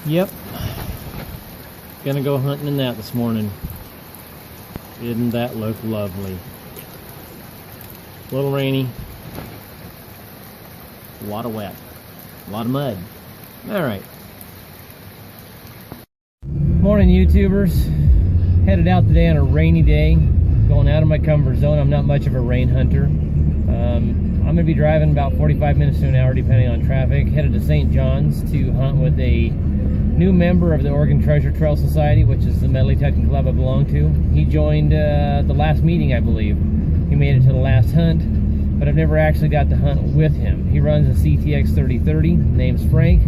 Yep. Gonna go hunting in that this morning. Didn't that look lovely? A little rainy. A lot of wet. A lot of mud. Alright. Morning, YouTubers. Headed out today on a rainy day. Going out of my comfort zone. I'm not much of a rain hunter. I'm going to be driving about 45 minutes to an hour depending on traffic. Headed to St. John's to hunt with a new member of the Oregon Treasure Trail Society, which is the medley detecting club I belong to. He joined the last meeting, I believe. He made it to the last hunt, but I've never actually got to hunt with him. He runs a CTX 3030, name's Frank.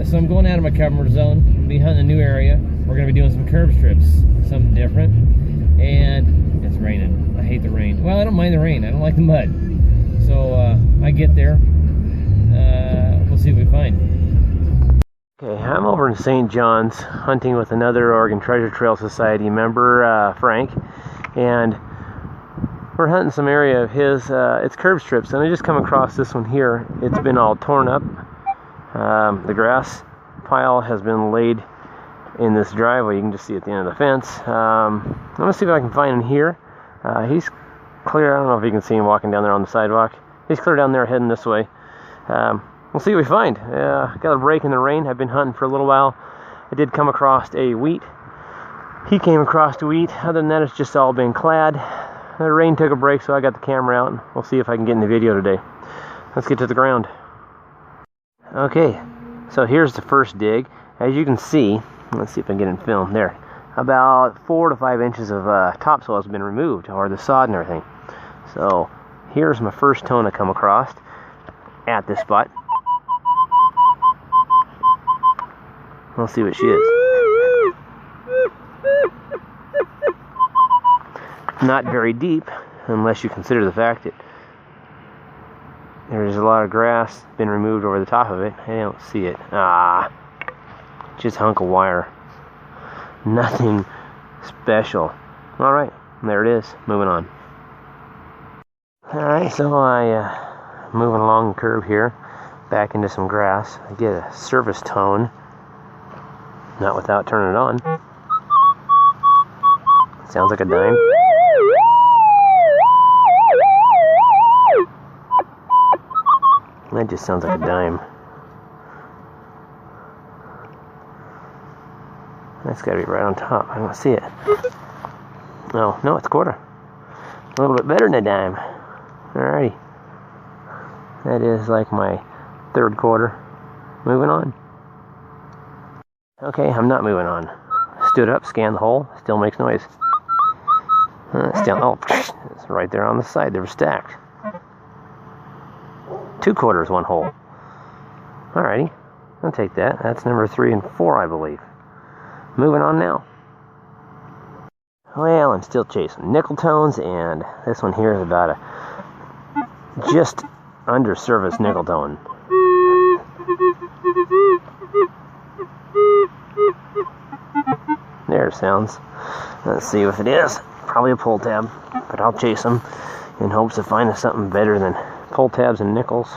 So I'm going out of my comfort zone. I'm going to be hunting a new area. We're going to be doing some curb strips, something different. And it's raining. I hate the rain. Well, I don't mind the rain. I don't like the mud. So I get there. We'll see what we find. Okay, I'm over in St. John's hunting with another Oregon Treasure Trail Society member, Frank. And we're hunting some area of his. It's curb strips. And I just come across this one here. It's been all torn up. The grass pile has been laid in this driveway. You can just see at the end of the fence. I'm going to see if I can find him here. He's clear. I don't know if you can see him walking down there on the sidewalk. He's clear down there heading this way. We'll see what we find. Got a break in the rain. I've been hunting for a little while. I did come across a wheat. He came across a wheat. Other than that, it's just all been clad. The rain took a break, so I got the camera out. And we'll see if I can get in the video today. Let's get to the ground. Okay, so here's the first dig. As you can see, let's see if I can get in film there. About 4 to 5 inches of topsoil has been removed, or the sod and everything. So here's my first tone I come across at this spot. We'll see what she is. Not very deep, unless you consider the fact that there's a lot of grass been removed over the top of it. I don't see it. Just a hunk of wire. Nothing special. Alright, there it is. Moving on. Alright, so I moving along the curb here, back into some grass. I get a surface tone, not without turning it on. Sounds like a dime. That just sounds like a dime. That's got to be right on top. I don't see it. No, it's a quarter. A little bit better than a dime. Alrighty. That is like my third quarter. Moving on. Okay, I'm not moving on. Stood up, scanned the hole. Still makes noise. It's right there on the side. They were stacked. 2 quarters, 1 hole. Alrighty. I'll take that. That's number 3 and 4, I believe. Moving on now. Well, I'm still chasing nickel tones, and this one here is about a just under surface nickel tone. There it sounds. Let's see what it is. Probably a pull tab, but I'll chase them in hopes of finding something better than pull tabs and nickels.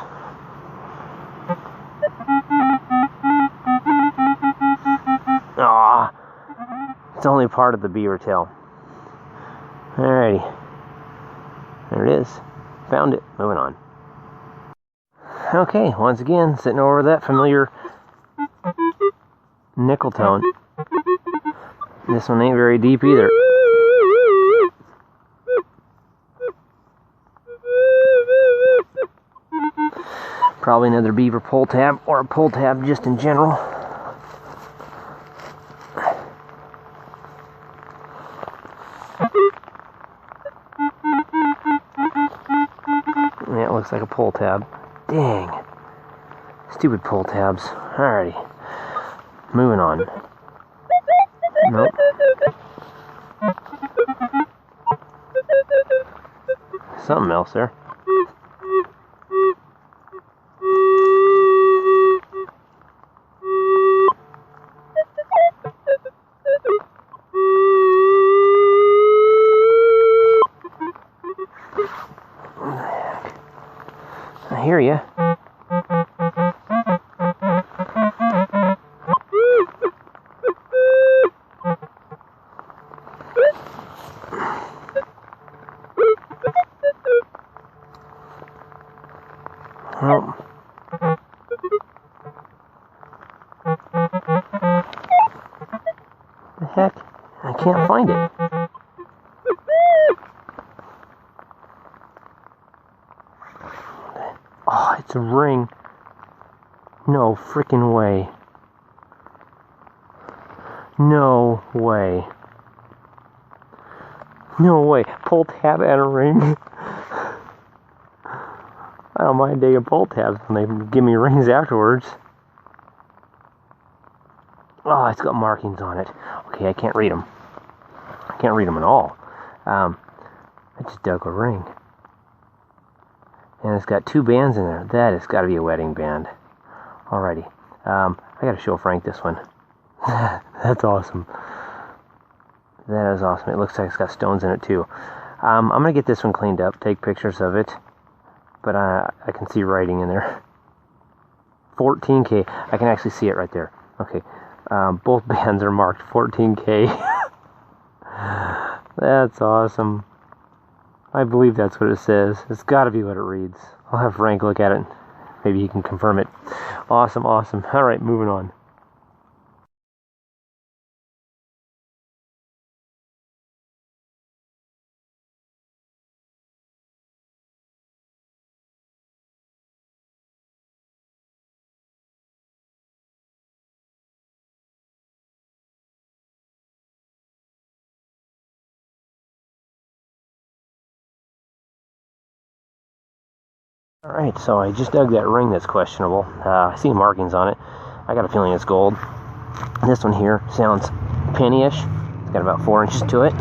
It's only part of the beaver tail. Alrighty. There it is. Found it. Moving on. Okay, once again, sitting over that familiar nickel tone. This one ain't very deep either. Probably another beaver pull tab, or a pull tab just in general. Yeah, it looks like a pull tab. Dang. Stupid pull tabs. Alrighty. Moving on. Nope. Something else there. I hear you. can't find it. Oh, it's a ring. No freaking way. No way. No way. Pull tab and a ring. I don't mind digging pull tabs when they give me rings afterwards. Oh, it's got markings on it. Okay, I can't read them. I can't read them at all. I just dug a ring. And it's got 2 bands in there. That has got to be a wedding band. Alrighty. I got to show Frank this one. That's awesome. That is awesome. It looks like it's got stones in it too. I'm going to get this one cleaned up, take pictures of it. But I can see writing in there. 14K. I can actually see it right there. Okay. Both bands are marked 14K. That's awesome. I believe that's what it says. It's got to be what it reads. I'll have Frank look at it. Maybe he can confirm it. Awesome, awesome. All right, moving on. Alright, so I just dug that ring that's questionable. I see markings on it. I got a feeling it's gold. This one here sounds penny-ish. It's got about 4 inches to it.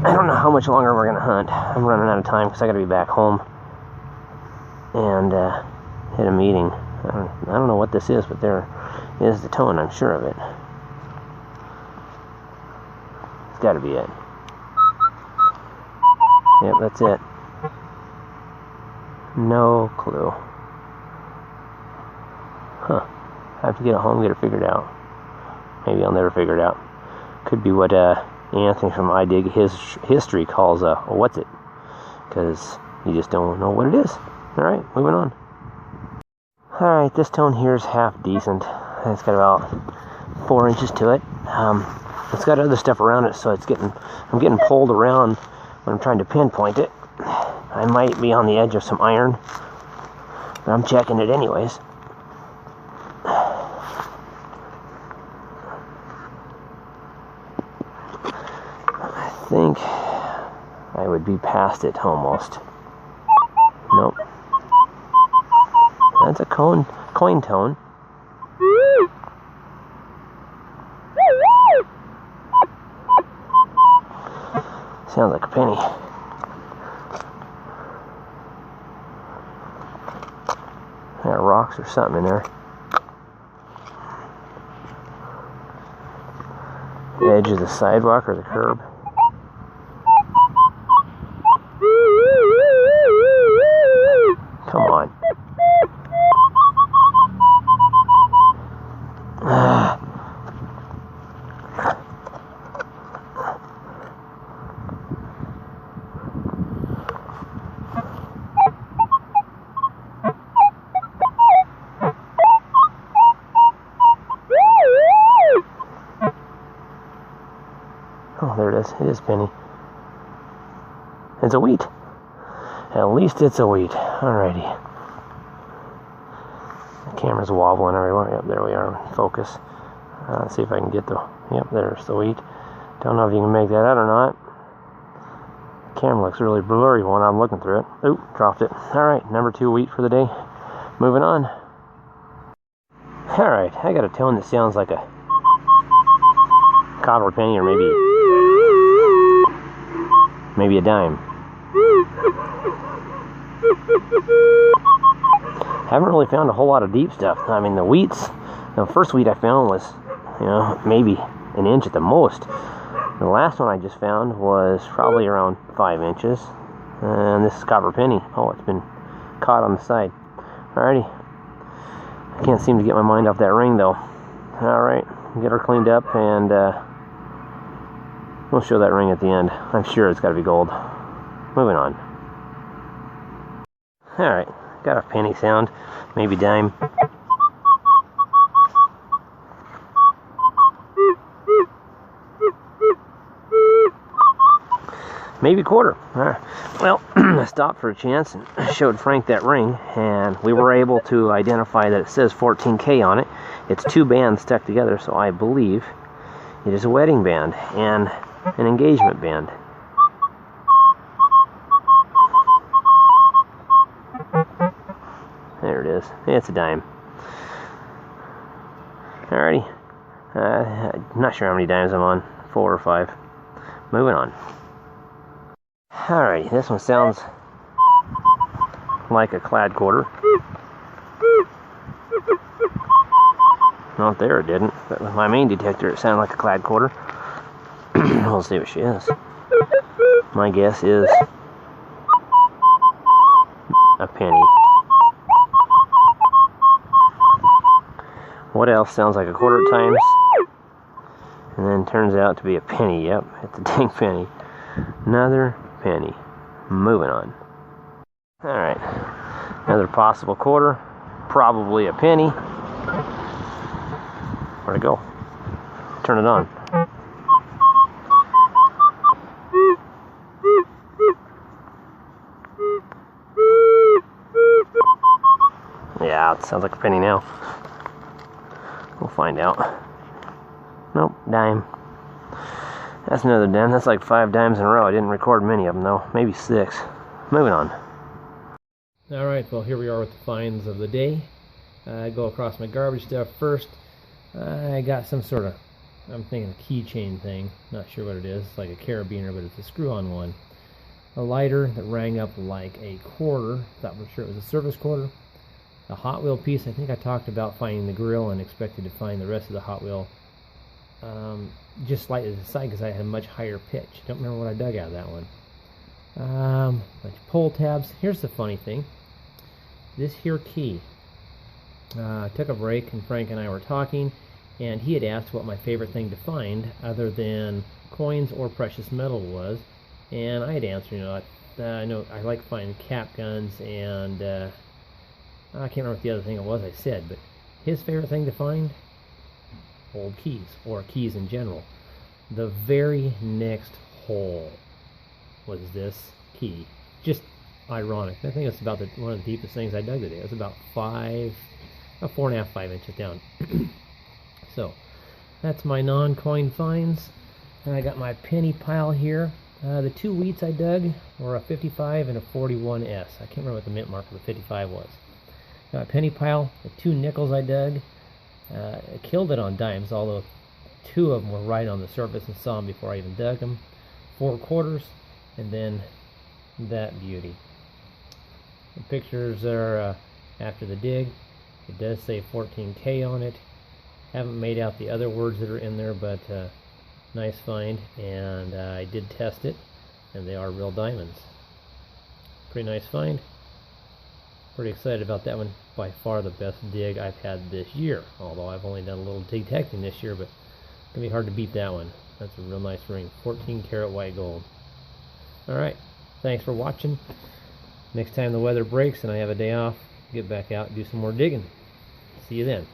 I don't know how much longer we're going to hunt. I'm running out of time because I got to be back home and hit a meeting. I don't know what this is, but there is the tone, I'm sure of it. It's got to be it. Yep, that's it. No clue. Huh. I have to get it home, get it figured out. Maybe I'll never figure it out. Could be what Anthony from I Dig His History calls a what's it? Because you just don't know what it is. Alright, moving on. Alright, this tone here is half decent. It's got about 4 inches to it. It's got other stuff around it, so I'm getting pulled around when I'm trying to pinpoint it. I might be on the edge of some iron, but I'm checking it anyways. I think I would be past it almost. Nope. That's a coin tone. Sounds like a penny. There are rocks or something in there. The edge of the sidewalk or the curb. Come on. Oh, there it is. It is penny. It's a wheat. At least it's a wheat. Alrighty. The camera's wobbling everywhere. Yep, there we are. Focus. Let's see if I can get the... Yep, there's the wheat. Don't know if you can make that out or not. The camera looks really blurry when I'm looking through it. Oop, dropped it. Alright, number 2 wheat for the day. Moving on. Alright, I got a tone that sounds like a copper penny or maybe a dime. Haven't really found a whole lot of deep stuff. I mean, the first wheat I found was, maybe an inch at the most. The last one I just found was probably around 5 inches. And this is copper penny. Oh, it's been caught on the side. Alrighty. I can't seem to get my mind off that ring though. Alright, get her cleaned up and we'll show that ring at the end. I'm sure it's got to be gold. Moving on. Alright, got a penny sound, maybe dime. maybe quarter. Well, I stopped for a chance and showed Frank that ring, and we were able to identify that it says 14K on it. It's 2 bands stuck together, so I believe it is a wedding band and an engagement band. There it is. It's a dime. Alrighty. I'm not sure how many dimes I'm on. 4 or 5. Moving on. Alrighty, this one sounds like a clad quarter. Not there, it didn't. But with my main detector, it sounded like a clad quarter. We'll see what she is. My guess is a penny. What else sounds like a quarter at times? And then turns out to be a penny. Yep, it's a dang penny. Another penny. Moving on. Alright. Another possible quarter. Probably a penny. Where'd it go? Turn it on. Yeah, it sounds like a penny now. We'll find out. Nope, dime. That's another dime. That's like 5 dimes in a row. I didn't record many of them though. Maybe 6. Moving on. Alright, well here we are with the finds of the day. I go across my garbage stuff first. I got some sort of, I'm thinking a keychain thing. Not sure what it is. It's like a carabiner, but it's a screw-on one. A lighter that rang up like a quarter. Thought for sure it was a service quarter. A Hot Wheel piece. I think I talked about finding the grill and expected to find the rest of the Hot Wheel just slightly to the side because I had a much higher pitch. Don't remember what I dug out of that one. Bunch of pull tabs. Here's the funny thing. This here key. I took a break and Frank and I were talking, and he had asked what my favorite thing to find other than coins or precious metal was, and I had answered, I know I like finding cap guns, and I can't remember what the other thing it was I said, but his favorite thing to find? Old keys, or keys in general. The very next hole was this key. Just ironic. I think it's about one of the deepest things I dug today. It was about 4.5, 5 inches down. So that's my non-coin finds. And I got my penny pile here. The 2 wheats I dug were a 55 and a 41S. I can't remember what the mint mark of the 55 was. Got a penny pile. The 2 nickels I dug. I killed it on dimes, although 2 of them were right on the surface and saw them before I even dug them. 4 quarters, and then that beauty. The pictures are after the dig. It does say 14K on it. Haven't made out the other words that are in there, but nice find, and I did test it, and they are real diamonds. Pretty nice find. Pretty excited about that one. By far the best dig I've had this year, although I've only done a little detecting this year, but it's going to be hard to beat that one. That's a real nice ring. 14 karat white gold. Alright, thanks for watching. Next time the weather breaks and I have a day off, get back out and do some more digging. See you then.